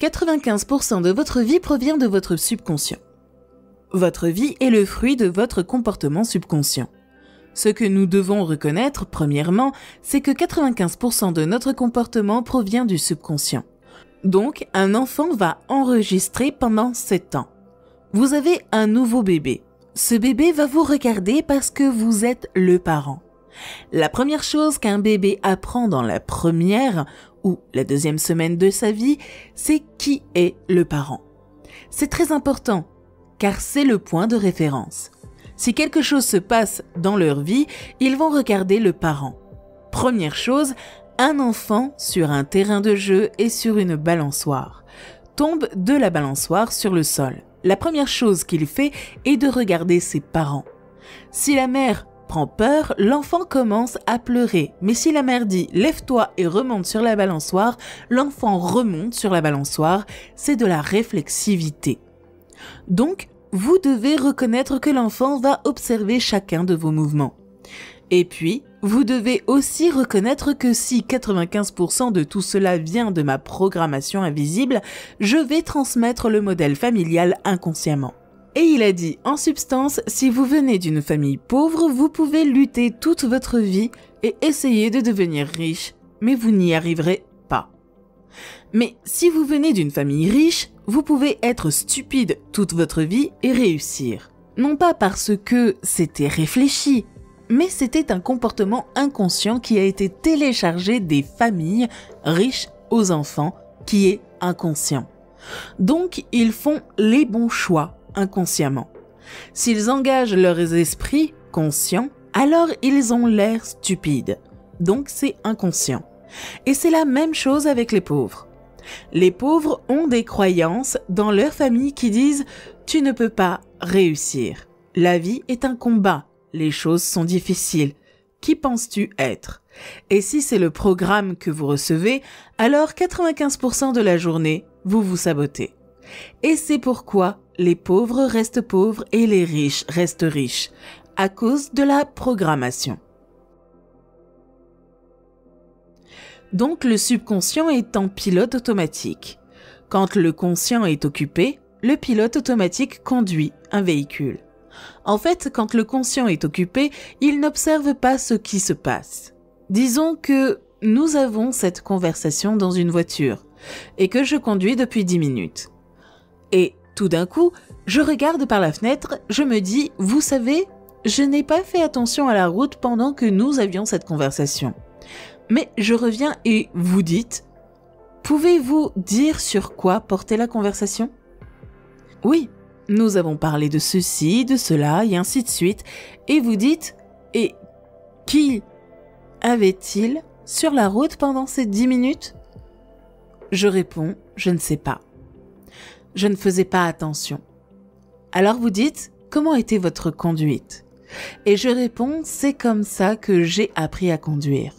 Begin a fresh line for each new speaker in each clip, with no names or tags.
95% de votre vie provient de votre subconscient. Votre vie est le fruit de votre comportement subconscient. Ce que nous devons reconnaître, premièrement, c'est que 95% de notre comportement provient du subconscient. Donc, un enfant va enregistrer pendant 7 ans. Vous avez un nouveau bébé. Ce bébé va vous regarder parce que vous êtes le parent. La première chose qu'un bébé apprend dans la première ou la deuxième semaine de sa vie, c'est qui est le parent. C'est très important, car c'est le point de référence. Si quelque chose se passe dans leur vie, ils vont regarder le parent. Première chose, un enfant sur un terrain de jeu et sur une balançoire tombe de la balançoire sur le sol. La première chose qu'il fait est de regarder ses parents. Si la mère prend peur, l'enfant commence à pleurer. Mais si la mère dit « lève-toi et remonte sur la balançoire », l'enfant remonte sur la balançoire. C'est de la réflexivité. Donc, vous devez reconnaître que l'enfant va observer chacun de vos mouvements. Et puis, vous devez aussi reconnaître que si 95% de tout cela vient de ma programmation invisible, je vais transmettre le modèle familial inconsciemment. Et il a dit, en substance, si vous venez d'une famille pauvre, vous pouvez lutter toute votre vie et essayer de devenir riche, mais vous n'y arriverez pas. Mais si vous venez d'une famille riche, vous pouvez être stupide toute votre vie et réussir. Non pas parce que c'était réfléchi, mais c'était un comportement inconscient qui a été téléchargé des familles riches aux enfants, qui est inconscient. Donc, ils font les bons choix inconsciemment. S'ils engagent leurs esprits conscients, alors ils ont l'air stupides. Donc, c'est inconscient. Et c'est la même chose avec les pauvres. Les pauvres ont des croyances dans leur famille qui disent « tu ne peux pas réussir. La vie est un combat. Les choses sont difficiles. Qui penses-tu être ?» Et si c'est le programme que vous recevez, alors 95% de la journée, vous vous sabotez. Et c'est pourquoi les pauvres restent pauvres et les riches restent riches, à cause de la programmation. Donc le subconscient est en pilote automatique. Quand le conscient est occupé, le pilote automatique conduit un véhicule. En fait, quand le conscient est occupé, il n'observe pas ce qui se passe. Disons que nous avons cette conversation dans une voiture et que je conduis depuis 10 minutes. Et tout d'un coup, je regarde par la fenêtre, je me dis, vous savez, je n'ai pas fait attention à la route pendant que nous avions cette conversation. Mais je reviens et vous dites, pouvez-vous dire sur quoi portait la conversation ? Oui, nous avons parlé de ceci, de cela et ainsi de suite. Et vous dites, et qui avait-il sur la route pendant ces 10 minutes ? Je réponds, je ne sais pas. Je ne faisais pas attention. Alors vous dites, comment était votre conduite ? Et je réponds, c'est comme ça que j'ai appris à conduire.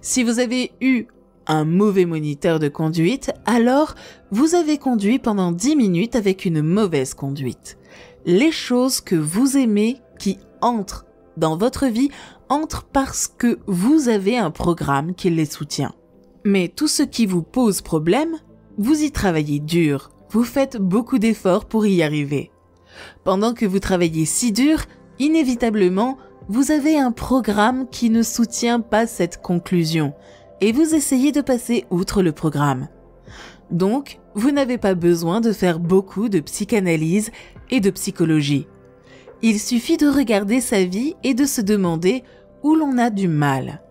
Si vous avez eu un mauvais moniteur de conduite, alors vous avez conduit pendant 10 minutes avec une mauvaise conduite. Les choses que vous aimez qui entrent dans votre vie entrent parce que vous avez un programme qui les soutient. Mais tout ce qui vous pose problème, vous y travaillez dur, vous faites beaucoup d'efforts pour y arriver. Pendant que vous travaillez si dur, inévitablement, vous avez un programme qui ne soutient pas cette conclusion et vous essayez de passer outre le programme. Donc, vous n'avez pas besoin de faire beaucoup de psychanalyse et de psychologie. Il suffit de regarder sa vie et de se demander où l'on a du mal.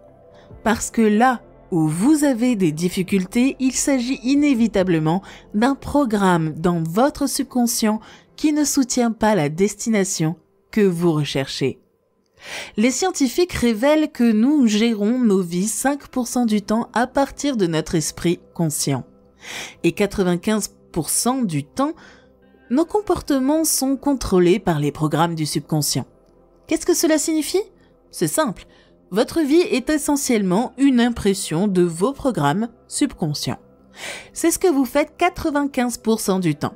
Parce que là où vous avez des difficultés, il s'agit inévitablement d'un programme dans votre subconscient qui ne soutient pas la destination que vous recherchez. Les scientifiques révèlent que nous gérons nos vies 5% du temps à partir de notre esprit conscient. Et 95% du temps, nos comportements sont contrôlés par les programmes du subconscient. Qu'est-ce que cela signifie ? C'est simple. Votre vie est essentiellement une impression de vos programmes subconscients. C'est ce que vous faites 95% du temps.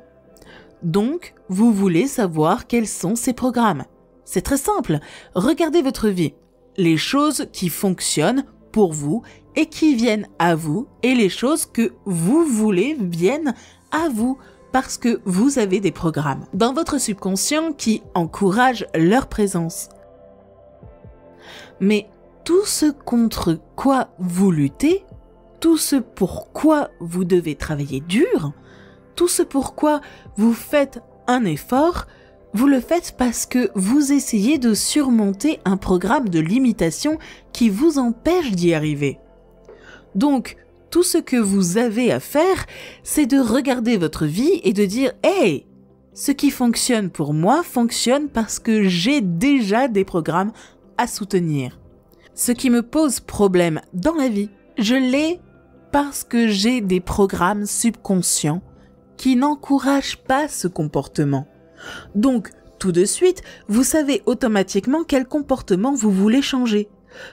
Donc, vous voulez savoir quels sont ces programmes. C'est très simple. Regardez votre vie. Les choses qui fonctionnent pour vous et qui viennent à vous, et les choses que vous voulez viennent à vous parce que vous avez des programmes dans votre subconscient qui encouragent leur présence. Mais tout ce contre quoi vous luttez, tout ce pour quoi vous devez travailler dur, tout ce pour quoi vous faites un effort, vous le faites parce que vous essayez de surmonter un programme de limitation qui vous empêche d'y arriver. Donc, tout ce que vous avez à faire, c'est de regarder votre vie et de dire « Hey, ce qui fonctionne pour moi fonctionne parce que j'ai déjà des programmes à soutenir. Ce qui me pose problème dans la vie, je l'ai parce que j'ai des programmes subconscients qui n'encouragent pas ce comportement. Donc, tout de suite, vous savez automatiquement quel comportement vous voulez changer.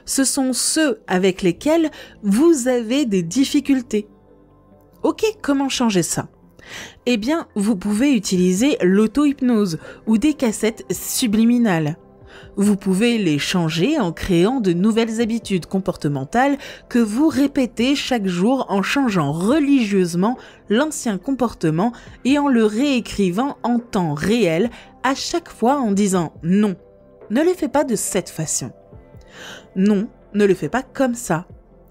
Ce sont ceux avec lesquels vous avez des difficultés. Ok, comment changer ça? Eh bien, vous pouvez utiliser l'auto-hypnose ou des cassettes subliminales. Vous pouvez les changer en créant de nouvelles habitudes comportementales que vous répétez chaque jour en changeant religieusement l'ancien comportement et en le réécrivant en temps réel à chaque fois en disant « Non, ne le fais pas de cette façon. Non, ne le fais pas comme ça. »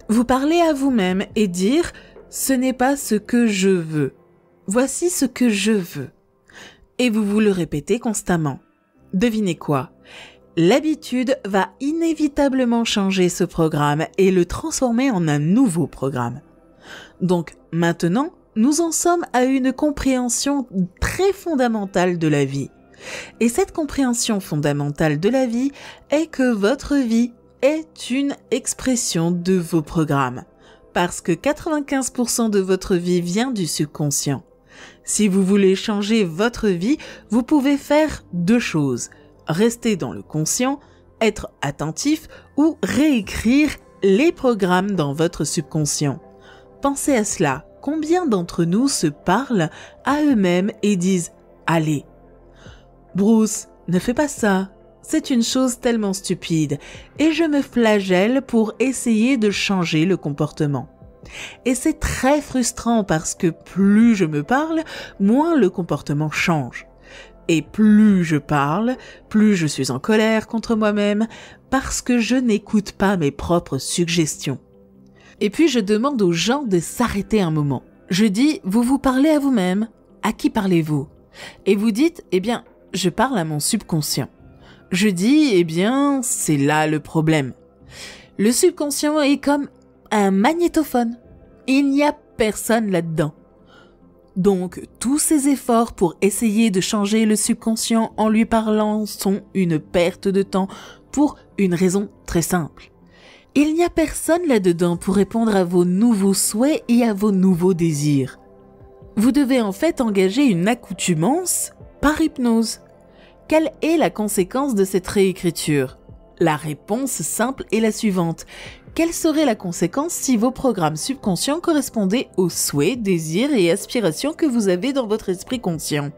Vous parlez à vous-même et dire « Ce n'est pas ce que je veux. Voici ce que je veux. » Et vous le répétez constamment. Devinez quoi? L'habitude va inévitablement changer ce programme et le transformer en un nouveau programme. Donc maintenant, nous en sommes à une compréhension très fondamentale de la vie. Et cette compréhension fondamentale de la vie est que votre vie est une expression de vos programmes. Parce que 95% de votre vie vient du subconscient. Si vous voulez changer votre vie, vous pouvez faire deux choses. Rester dans le conscient, être attentif ou réécrire les programmes dans votre subconscient. Pensez à cela. Combien d'entre nous se parlent à eux-mêmes et disent « Allez, Bruce, ne fais pas ça. C'est une chose tellement stupide. » Et je me flagelle pour essayer de changer le comportement. Et c'est très frustrant parce que plus je me parle, moins le comportement change. Et plus je parle, plus je suis en colère contre moi-même parce que je n'écoute pas mes propres suggestions. Et puis je demande aux gens de s'arrêter un moment. Je dis, vous vous parlez à vous-même. À qui parlez-vous? Et vous dites, eh bien, je parle à mon subconscient. Je dis, eh bien, c'est là le problème. Le subconscient est comme un magnétophone. Il n'y a personne là-dedans. Donc, tous ces efforts pour essayer de changer le subconscient en lui parlant sont une perte de temps pour une raison très simple. Il n'y a personne là-dedans pour répondre à vos nouveaux souhaits et à vos nouveaux désirs. Vous devez en fait engager une accoutumance par hypnose. Quelle est la conséquence de cette réécriture? La réponse simple est la suivante. Quelle serait la conséquence si vos programmes subconscients correspondaient aux souhaits, désirs et aspirations que vous avez dans votre esprit conscient?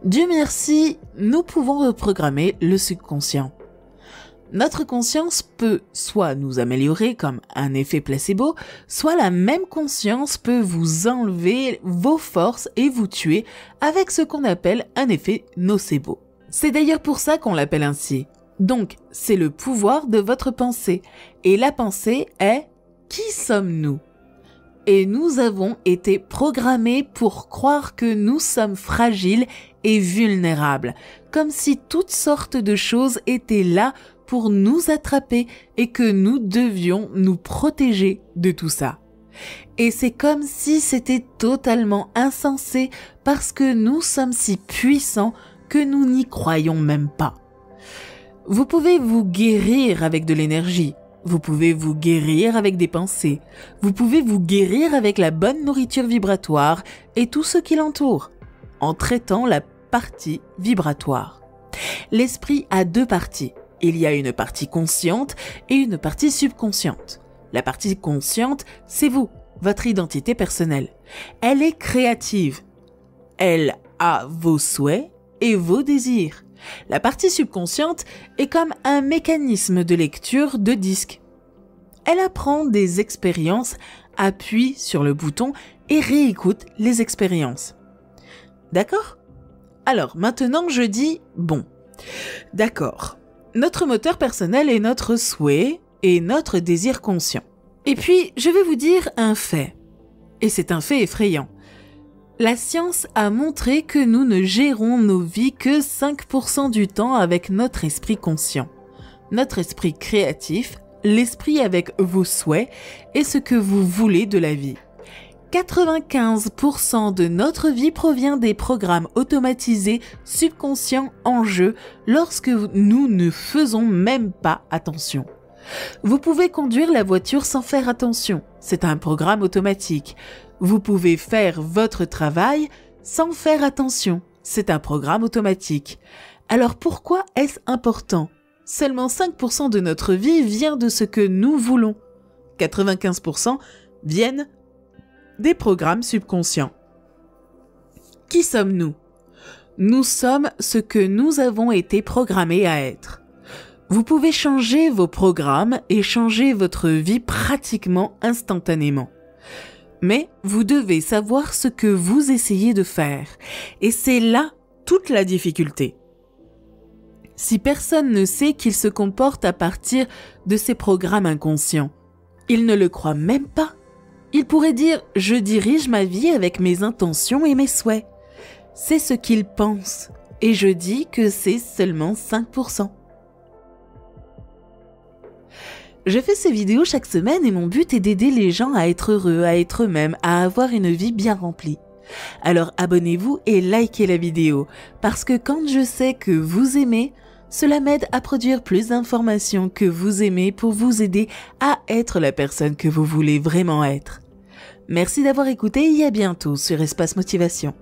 Dieu merci, nous pouvons reprogrammer le subconscient. Notre conscience peut soit nous améliorer comme un effet placebo, soit la même conscience peut vous enlever vos forces et vous tuer avec ce qu'on appelle un effet nocebo. C'est d'ailleurs pour ça qu'on l'appelle ainsi. Donc, c'est le pouvoir de votre pensée. Et la pensée est « Qui sommes-nous » Et nous avons été programmés pour croire que nous sommes fragiles et vulnérables, comme si toutes sortes de choses étaient là pour nous attraper et que nous devions nous protéger de tout ça. Et c'est comme si c'était totalement insensé parce que nous sommes si puissants que nous n'y croyons même pas. Vous pouvez vous guérir avec de l'énergie. Vous pouvez vous guérir avec des pensées. Vous pouvez vous guérir avec la bonne nourriture vibratoire et tout ce qui l'entoure, en traitant la partie vibratoire. L'esprit a deux parties. Il y a une partie consciente et une partie subconsciente. La partie consciente, c'est vous, votre identité personnelle. Elle est créative. Elle a vos souhaits et vos désirs. La partie subconsciente est comme un mécanisme de lecture de disque. elle apprend des expériences, appuie sur le bouton et réécoute les expériences. D'accord ? Alors, maintenant je dis bon. D'accord. Notre moteur personnel est notre souhait et notre désir conscient. Et puis, je vais vous dire un fait. Et c'est un fait effrayant. La science a montré que nous ne gérons nos vies que 5% du temps avec notre esprit conscient. Notre esprit créatif, l'esprit avec vos souhaits et ce que vous voulez de la vie. 95% de notre vie provient des programmes automatisés subconscients en jeu lorsque nous ne faisons même pas attention. Vous pouvez conduire la voiture sans faire attention, c'est un programme automatique. Vous pouvez faire votre travail sans faire attention, c'est un programme automatique. Alors pourquoi est-ce important ? Seulement 5% de notre vie vient de ce que nous voulons. 95% viennent des programmes subconscients. Qui sommes-nous ? Nous sommes ce que nous avons été programmés à être. Vous pouvez changer vos programmes et changer votre vie pratiquement instantanément. Mais vous devez savoir ce que vous essayez de faire. Et c'est là toute la difficulté. Si personne ne sait qu'il se comporte à partir de ses programmes inconscients, il ne le croit même pas. Il pourrait dire « Je dirige ma vie avec mes intentions et mes souhaits ». C'est ce qu'il pense. Et je dis que c'est seulement 5%. Je fais ces vidéos chaque semaine et mon but est d'aider les gens à être heureux, à être eux-mêmes, à avoir une vie bien remplie. Alors abonnez-vous et likez la vidéo, parce que quand je sais que vous aimez, cela m'aide à produire plus d'informations que vous aimez pour vous aider à être la personne que vous voulez vraiment être. Merci d'avoir écouté et à bientôt sur Espace Motivation.